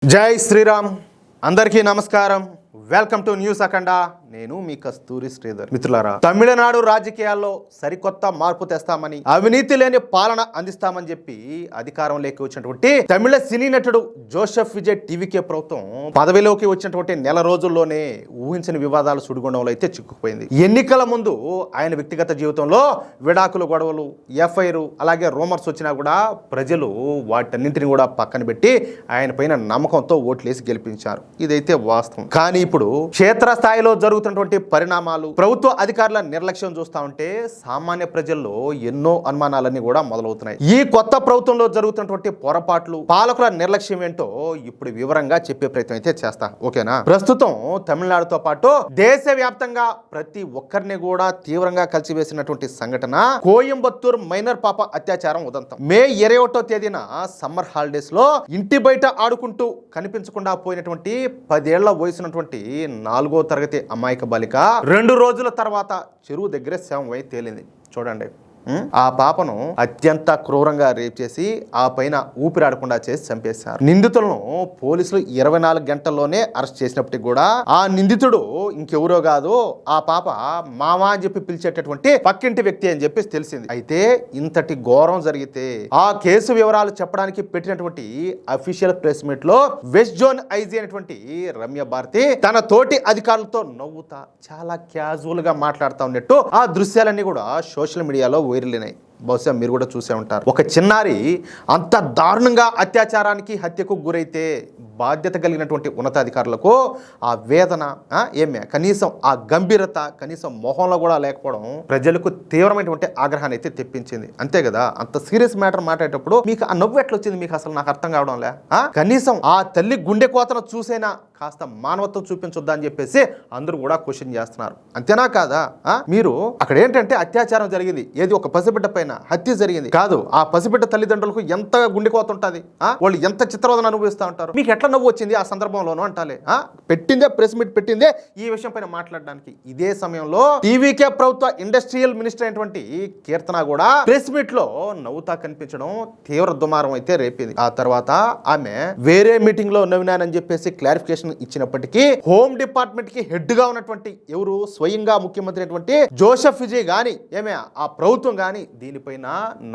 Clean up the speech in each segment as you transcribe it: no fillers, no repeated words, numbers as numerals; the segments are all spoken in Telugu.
జై శ్రీరామ్. అందరికీ నమస్కారం. వెల్కమ్ టు న్యూస్ అఖండ. నేను మీ కస్తూరి శ్రీధర్. మిత్రులారా, తమిళనాడు రాజకీయాల్లో సరికొత్త మార్పు తెస్తామని, అవినీతి లేని పాలన అందిస్తామని చెప్పి అధికారంలోకి వచ్చినటువంటి తమిళ సినీ నటుడు జోసెఫ్ విజయ్ టీవీకే ప్రభుత్వం పదవిలోకి వచ్చినటువంటి నెల రోజుల్లోనే ఊహించని వివాదాలు సుడిగుండంలో అయితే చిక్కుకుపోయింది. ఎన్నికల ముందు ఆయన వ్యక్తిగత జీవితంలో విడాకులు, గొడవలు, ఎఫ్ఐఆర్, అలాగే రూమర్స్ వచ్చినా కూడా ప్రజలు వాటన్నింటిని కూడా పక్కన పెట్టి ఆయన పైన నమ్మకంతో ఓట్లేసి గెలిపించారు. ఇదైతే వాస్తవం. కానీ ఇప్పుడు క్షేత్రస్థాయిలో జరుగుతున్నటువంటి పరిణామాలు, ప్రభుత్వ అధికారుల నిర్లక్ష్యం చూస్తా ఉంటే సామాన్య ప్రజల్లో ఎన్నో అనుమానాలన్నీ కూడా మొదలవుతున్నాయి. ఈ కొత్త ప్రభుత్వంలో జరుగుతున్నటువంటి పొరపాట్లు, పాలకుల నిర్లక్ష్యం ఏంటో ఇప్పుడు వివరంగా చెప్పే ప్రయత్నం అయితే చేస్తా. ఓకేనా? ప్రస్తుతం తమిళనాడుతో పాటు దేశవ్యాప్తంగా ప్రతి ఒక్కరిని కూడా తీవ్రంగా కలిసివేసినటువంటి సంఘటన కోయంబత్తూర్ మైనర్ పాప అత్యాచారం ఉదంతం. మే 21వ తేదీన సమ్మర్ హాలిడేస్ లో ఇంటి బయట ఆడుకుంటూ కనిపించకుండా పోయినటువంటి 10 ఏళ్ల వయసున్నటువంటి 4వ తరగతి అమాయక బాలిక 2 రోజుల తర్వాత చెరువు దగ్గర శవం తేలింది. చూడండి, ఆ పాపను అత్యంత క్రూరంగా రేప్ చేసి ఆ పైన ఊపిరాడకుండా చేసి చంపేశారు. నిందితులను పోలీసులు 24 గంటల్లోనే అరెస్ట్ చేసినప్పటికీ కూడా ఆ నిందితుడు ఇంకెవరో కాదు, ఆ పాప మామ అని చెప్పి పిలిచేటటువంటి పక్కింటి వ్యక్తి అని చెప్పి తెలిసింది. అయితే ఇంతటి ఘోరం జరిగితే ఆ కేసు వివరాలు చెప్పడానికి పెట్టినటువంటి అఫీషియల్ ప్రెస్ మీట్ లో వెస్ట్ జోన్ ఐజీ అయినటువంటి రమ్య భారతి తన తోటి అధికారులతో నవ్వుతా చాలా క్యాజువల్ గా మాట్లాడుతూ ఉన్నట్టు ఆ దృశ్యాలన్నీ కూడా సోషల్ మీడియాలో వైరల్. బహుశా మీరు కూడా చూసే ఉంటారు. ఒక చిన్నారి అంత దారుణంగా అత్యాచారానికి, హత్యకు గురైతే బాధ్యత కలిగినటువంటి ఉన్నతాధికారులకు ఆ వేదన కనీసం ఆ గంభీరత కనీసం మొహంలో కూడా లేకపోవడం ప్రజలకు తీవ్రమైనటువంటి ఆగ్రహాన్ని అయితే తెప్పించింది. అంతే కదా? అంత సీరియస్ మ్యాటర్ మాట్లాడేటప్పుడు మీకు ఆ నవ్వు ఎట్లా వచ్చింది? మీకు అసలు నాకు అర్థం కావడం లే. కనీసం ఆ తల్లి గుండె కోతను చూసైనా కాస్త మానవత్వం చూపించొద్దా అని చెప్పేసి అందరూ కూడా క్వశ్చన్ చేస్తున్నారు. అంతేనా కాదా? మీరు అక్కడ ఏంటంటే అత్యాచారం జరిగింది, ఏది ఒక పసిబిడ్డ పైన హత్య జరిగింది కాదు, ఆ పసిబిడ్డ తల్లిదండ్రులకు ఎంత గుండె కోత ఉంటుంది, వాళ్ళు ఎంత చిత్రవదన అనుభవిస్తూ ఉంటారు. మీకు ఎట్లా నవ్వు వచ్చింది ఆ సందర్భంలోనూ అంటాలే? పెట్టిందే ప్రెస్ మీట్ పెట్టిందే ఈ విషయం పైన మాట్లాడడానికి. ఇదే సమయంలో టీవీకే ప్రభుత్వ ఇండస్ట్రియల్ మినిస్టర్ అయినటువంటి కీర్తన కూడా ప్రెస్ మీట్ లో నవ్వుతా కనిపించడం తీవ్ర దుమారం అయితే రేపింది. ఆ తర్వాత ఆమె వేరే మీటింగ్ లో నవ్వినానని చెప్పేసి క్లారిఫికేషన్ ఇచ్చినప్పటికీ హోమ్ డిపార్ట్మెంట్ కి హెడ్ గా ఉన్నటువంటి ఎవరు స్వయంగా ముఖ్యమంత్రి అయినటువంటి జోసెఫ్ విజయ్ గాని ఆ ప్రభుత్వం గాని దీనిపైన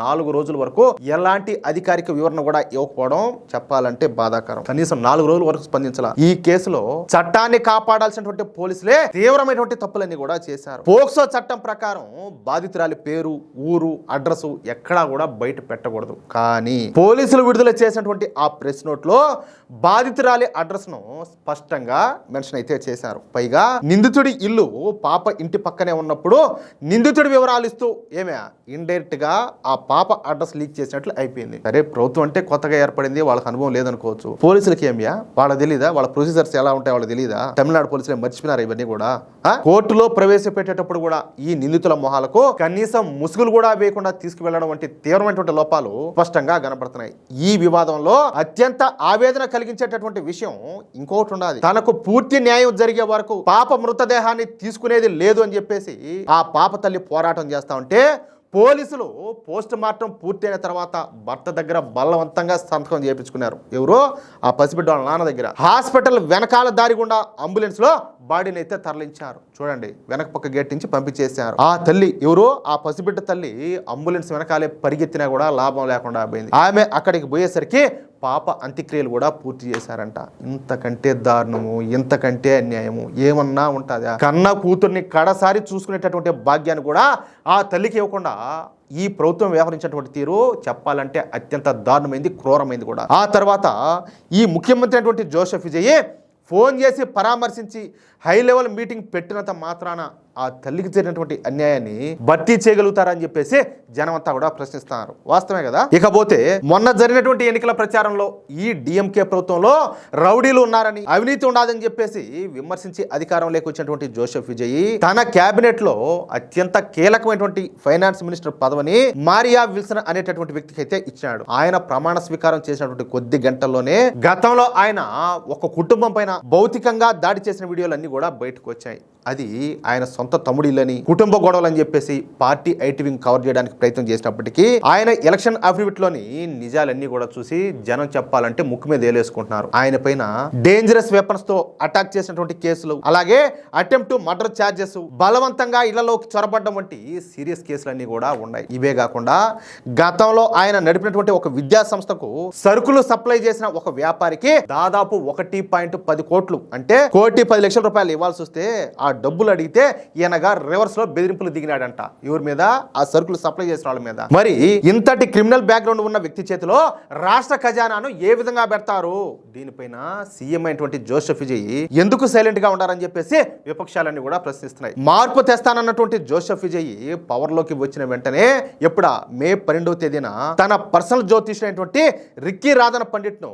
4 రోజుల వరకు ఎలాంటి అధికారిక వివరణ కూడా ఇవ్వకపోవడం చెప్పాలంటే బాధాకరం. కనీసం 4 రోజుల వరకు స్పందించాల. ఈ కేసులో చట్టాన్ని కాపాడాల్సినటువంటి పోలీసులే తీవ్రమైనటువంటి తప్పులన్నీ కూడా చేశారు. పోక్సో చట్టం ప్రకారం బాధితురాలి పేరు, ఊరు, అడ్రస్ ఎక్కడా కూడా బయట పెట్టకూడదు. కానీ పోలీసులు విడుదల చేసినటువంటి ఆ ప్రెస్ నోట్ లో బాధితురాలి అడ్రస్ ను స్పష్టంగా మెన్షన్ అయితే చేశారు. పైగా నిందితుడి ఇల్లు పాప ఇంటి పక్కనే ఉన్నప్పుడు నిందితుడి వివరాలు ఇస్తూ ఇండైరెక్ట్ గా ఆ పాప అడ్రస్ లీక్ చేసినట్లు అయిపోయింది. సరే, ప్రభుత్వం అంటే కొత్తగా ఏర్పడింది, వాళ్ళకి అనుభవం లేదనుకోవచ్చు. పోలీసులకి వాళ్ళకి తెలీదా? వాళ్ళ ప్రొసీజర్స్ ఎలా ఉంటాయి వాళ్ళకి తెలీదా? తమిళనాడు పోలీసులు మర్చిపోయినారు ఇవన్నీ కూడా. కోర్టులో ప్రవేశపెట్టేటప్పుడు కూడా ఈ నిందితుల మొహాలకు కనీసం ముసుగులు కూడా వేయకుండా తీసుకువెళ్లడం వంటి తీవ్రమైనటువంటి లోపాలు స్పష్టంగా కనపడుతున్నాయి. ఈ వివాదంలో అత్యంత ఆవేదన కలిగించేటటువంటి విషయం ఇంకోటి ఉండాలి. తనకు పూర్తి న్యాయం జరిగే వరకు పాప మృతదేహాన్ని తీసుకునేది లేదు అని చెప్పేసి ఆ పాప తల్లి పోరాటం చేస్తా ఉంటే పోలీసులు పోస్ట్ మార్టం పూర్తయిన తర్వాత భర్త దగ్గర బలవంతంగా సంతకం చేయించుకున్నారు. ఎవరో ఆ పసిబిడ్డ వాళ్ళ నాన్న దగ్గర. హాస్పిటల్ వెనకాల దారి గుండా అంబులెన్స్ లో బాడీని అయితే తరలించారు. చూడండి, వెనక పక్క గేట్ నుంచి పంపించేశారు. ఆ తల్లి ఎవరో ఆ పసిబిడ్డ తల్లి అంబులెన్స్ వెనకాలే పరిగెత్తినా కూడా లాభం లేకుండా పోయింది. ఆమె అక్కడికి పోయేసరికి పాప అంత్యక్రియలు కూడా పూర్తి చేశారంట. ఇంతకంటే దారుణము, ఇంతకంటే అన్యాయము ఏమన్నా ఉంటుందా? కన్న కూతుర్ని కడసారి చూసుకునేటటువంటి భాగ్యాన్ని కూడా ఆ తల్లికి ఇవ్వకుండా ఈ ప్రభుత్వం వ్యవహరించినటువంటి తీరు చెప్పాలంటే అత్యంత దారుణమైంది, క్రూరమైంది కూడా. ఆ తర్వాత ఈ ముఖ్యమంత్రి అయినటువంటి జోసెఫ్ విజయ్ ఫోన్ చేసి పరామర్శించి హై లెవెల్ మీటింగ్ పెట్టినంత మాత్రాన ఆ తల్లికి జరిగినటువంటి అన్యాయాన్ని భర్తీ చేయగలుగుతారని చెప్పేసి జనం అంతా కూడా ప్రశ్నిస్తున్నారు. వాస్తవమే కదా? ఇకపోతే మొన్న జరిగినటువంటి ఎన్నికల ప్రచారంలో ఈ డిఎంకే ప్రభుత్వంలో రౌడీలు ఉన్నారని, అవినీతి ఉండదని చెప్పేసి విమర్శించి అధికారంలోకి వచ్చినటువంటి జోసెఫ్ విజయ్ తన క్యాబినెట్ లో అత్యంత కీలకమైనటువంటి ఫైనాన్స్ మినిస్టర్ పదవిని మారియా విల్సన్ అనేటటువంటి వ్యక్తికి అయితే ఇచ్చాడు. ఆయన ప్రమాణ స్వీకారం చేసినటువంటి కొద్ది గంటల్లోనే గతంలో ఆయన ఒక కుటుంబం పైన భౌతికంగా దాడి చేసిన వీడియోలన్నీ కూడా బయటకు వచ్చాయి. అది ఆయన సొంత తమ్ముడిలని కుటుంబ గొడవలు అని చెప్పేసి పార్టీ ఐటీ వింగ్ కవర్ చేయడానికి ప్రయత్నం చేసినప్పటికీ ఆయన ఎలక్షన్ అఫిడవిట్ లోని నిజాలన్నీ కూడా చూసి జనం చెప్పాలంటే ముక్కు మీద ఏలేసుకుంటున్నారు. ఆయన పైన డేంజరస్ వెపన్స్ తో అటాక్ చేసినటువంటి కేసులు, అలాగే అటెంప్ట్ టు మర్డర్ ఛార్జెస్, బలవంతంగా ఇళ్లలోకి చొరబడ్డం వంటి సీరియస్ కేసులన్నీ కూడా ఉన్నాయి. ఇవే కాకుండా గతంలో ఆయన నడిపినటువంటి ఒక విద్యా సంస్థకు సరుకులు సప్లై చేసిన ఒక వ్యాపారికి దాదాపు 1.10 కోట్లు అంటే 1,10 లక్షల రూపాయలు ఇవ్వాల్సి వస్తే ఆ డబ్బులు అడిగితే ఈయనగా రివర్స్ లో బెదిరింపులు దిగినాడంట ఎవరి మీద, ఆ సరుకులు సప్లై చేసిన వాళ్ళ మీద. మరి ఇంతటి క్రిమినల్ బ్యాక్గ్రౌండ్ ఉన్న వ్యక్తి చేతిలో రాష్ట్ర ఖజానాను ఏ విధంగా పెడతారు? దీనిపైన సీఎం అయినటువంటి జోసెఫ్ విజయ్ ఎందుకు సైలెంట్ గా ఉండారని చెప్పేసి విపక్షాలన్నీ కూడా ప్రశ్నిస్తున్నాయి. మార్పు తెస్తానన్నటువంటి జోసెఫ్ విజయ్ పవర్ లోకి వచ్చిన వెంటనే ఎప్పుడా మే 12వ తేదీన తన పర్సనల్ జ్యోతిష్యుడైనటువంటి రిక్కీ రాధన పండిట్ ను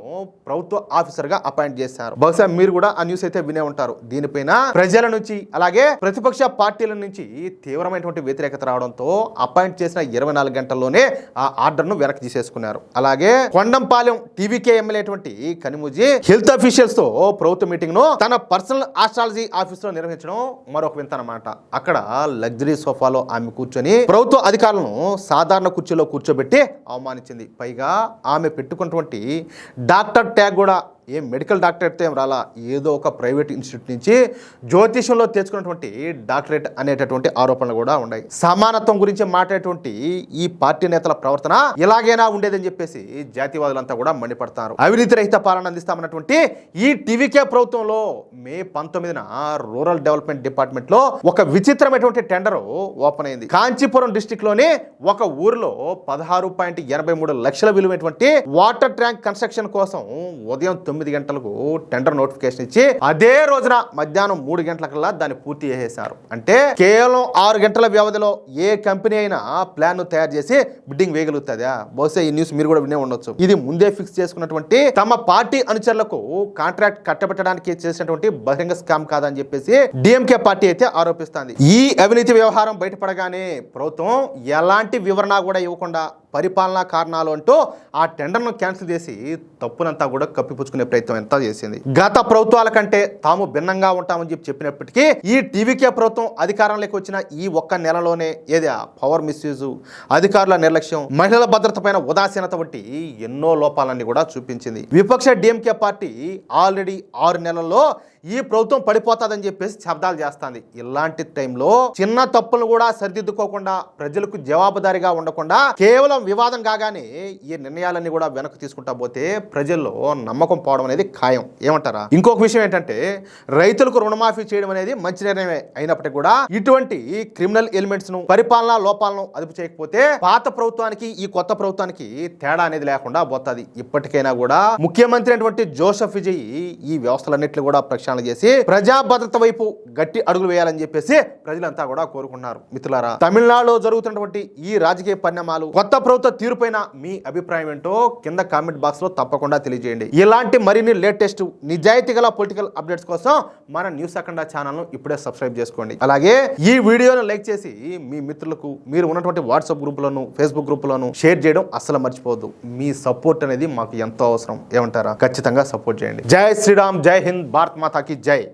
ప్రభుత్వ ఆఫీసర్ గా అపాయింట్ చేశారు. బహుశా మీరు కూడా ఆ న్యూస్ అయితే వినే ఉంటారు. దీనిపైన ప్రజల నుంచి అలాగే ప్రతిపక్ష పార్టీల నుంచి తీవ్రమైనటువంటి వ్యతిరేకత రావడంతో అపాయింట్ చేసిన 24 గంటల్లోనే ఆ ఆర్డర్ ను వెనక్కి తీసేసుకున్నారు. అలాగే కొండంపాలెం టీవీకే ఎమ్మెల్యే కనిమూజి హెల్త్ అఫీషియల్స్ తో ప్రభుత్వ మీటింగ్ ను తన పర్సనల్ ఆస్ట్రాలజీ ఆఫీస్ లో నిర్వహించడం మరొక వింత అన్నమాట. అక్కడ లగ్జరీ సోఫాలో ఆమె కూర్చొని ప్రభుత్వ అధికారులను సాధారణ కుర్చీలో కూర్చోబెట్టి అవమానించింది. పైగా ఆమె పెట్టుకున్నటువంటి డాక్టర్ ట్యాగ్ కూడా ఏం మెడికల్ డాక్టరేట్ ఏం రాలా, ఏదో ఒక ప్రైవేట్ ఇన్స్టిట్యూట్ నుంచి జ్యోతిషంలో తెచ్చుకున్నటువంటి డాక్టరేట్ అనేటటువంటి ఆరోపణలు కూడా ఉన్నాయి. సమానత్వం గురించి మాట్లాడేటువంటి ఈ పార్టీ నేతల ప్రవర్తన ఇలాగైనా ఉండేదని చెప్పేసి జాతీయవాదులంతా కూడా మండిపడతారు. అవినీతి రహిత పాలన అందిస్తామన్నటువంటి ఈ టీవీకే ప్రభుత్వంలో మే 19న రూరల్ డెవలప్మెంట్ డిపార్ట్మెంట్ లో ఒక విచిత్రమైనటువంటి టెండర్ ఓపెన్ అయింది. కాంచీపురం డిస్టిక్ లోని ఒక ఊరిలో 16.83 లక్షల విలువైనటువంటి వాటర్ ట్యాంక్ కన్స్ట్రక్షన్ కోసం ఉదయం 9 గంటలకు టెండర్ నోటిఫికేషన్ ఇచ్చి అదే రోజున మధ్యాహ్నం 3 గంటలకల్లా దాన్ని పూర్తి చేసేశారు. అంటే కేవలం 6 గంటల వ్యవధిలో ఏ కంపెనీ అయినా ప్లాన్ తయారు చేసి బిడ్డింగ్ వేయగలుగుతుందా? బహుశా ఈ న్యూస్ మీరు కూడా వినే ఉండొచ్చు. ఇది ముందే ఫిక్స్ చేసుకున్నటువంటి తమ పార్టీ అనుచరులకు కాంట్రాక్ట్ కట్టబెట్టడానికి చేసినటువంటి బహిరంగ స్కామ్ కాదని చెప్పేసి డిఎంకే పార్టీ అయితే ఆరోపిస్తుంది. ఈ అవినీతి వ్యవహారం బయటపడగానే ప్రభుత్వం ఎలాంటి వివరణ కూడా ఇవ్వకుండా పరిపాలనా కారణాలు అంటూ ఆ టెండర్ను క్యాన్సిల్ చేసి తప్పునంతా కూడా కప్పిపుచ్చుకునే ప్రయత్నం ఎంత చేసింది. గత ప్రభుత్వాల కంటే తాము భిన్నంగా ఉంటామని చెప్పినప్పటికీ ఈ టీవీకే ప్రభుత్వం అధికారంలోకి వచ్చిన ఈ ఒక్క నెలలోనే పవర్ మిస్యూజ్, అధికారుల నిర్లక్ష్యం, మహిళల భద్రత పైన ఉదాసీనత వంటి ఎన్నో లోపాలన్నీ కూడా చూపించింది. విపక్ష డిఎంకే పార్టీ ఆల్రెడీ 6 నెలల్లో ఈ ప్రభుత్వం పడిపోతాదని చెప్పేసి శబ్దాలు చేస్తుంది. ఇలాంటి టైంలో చిన్న తప్పులను కూడా సరిదిద్దుకోకుండా ప్రజలకు జవాబుదారీగా ఉండకుండా కేవలం వివాదం కాగానే ఈ నిర్ణయాలన్నీ కూడా వెనక్కి తీసుకుంటా పోతే ప్రజల్లో నమ్మకం పోవడం అనేది ఖాయం. ఏమంటారా? ఇంకొక విషయం ఏంటంటే రైతులకు రుణమాఫీ చేయడం అనేది మంచి నిర్ణయమే అయినప్పటికీ కూడా ఇటువంటి క్రిమినల్ ఎలిమెంట్స్ ను, పరిపాలనా లోపాలను అదుపు చేయకపోతే పాత ప్రభుత్వానికి ఈ కొత్త ప్రభుత్వానికి తేడా అనేది లేకుండా పోతుంది. ఇప్పటికైనా కూడా ముఖ్యమంత్రి అయినటువంటి జోసెఫ్ విజయ్ ఈ వ్యవస్థలన్నింటినీ కూడా ప్రక్షాళన చేసి ప్రజా భద్రత వైపు గట్టి అడుగులు వేయాలని చెప్పేసి ప్రజలంతా కూడా కోరుకున్నారు. మిత్రులారా, తమిళనాడులో జరుగుతున్నటువంటి ఈ రాజకీయ పరిణామాలు, కొత్త ప్రభుత్వ తీరుపైన మీ అభిప్రాయం ఏంటో కింద కామెంట్ బాక్స్ లో తప్పకుండా తెలియజేయండి. ఇలాంటి మరిన్ని లేటెస్ట్ నిజాయితీ గల పొలిటికల్ అప్డేట్స్ కోసం మన న్యూస్ అఖండ ఛానల్ ను ఇప్పుడే సబ్స్క్రైబ్ చేసుకోండి. అలాగే ఈ వీడియోను లైక్ చేసి మీ మిత్రులకు, మీరు ఉన్నటువంటి వాట్సాప్ గ్రూపులను, ఫేస్బుక్ గ్రూపులను షేర్ చేయడం అస్సలు మర్చిపోవద్దు. మీ సపోర్ట్ అనేది మాకు ఎంతో అవసరం. ఏమంటారా? ఖచ్చితంగా సపోర్ట్ చేయండి. జై శ్రీరామ్, జై హింద్, భారత్ మాతా की जय।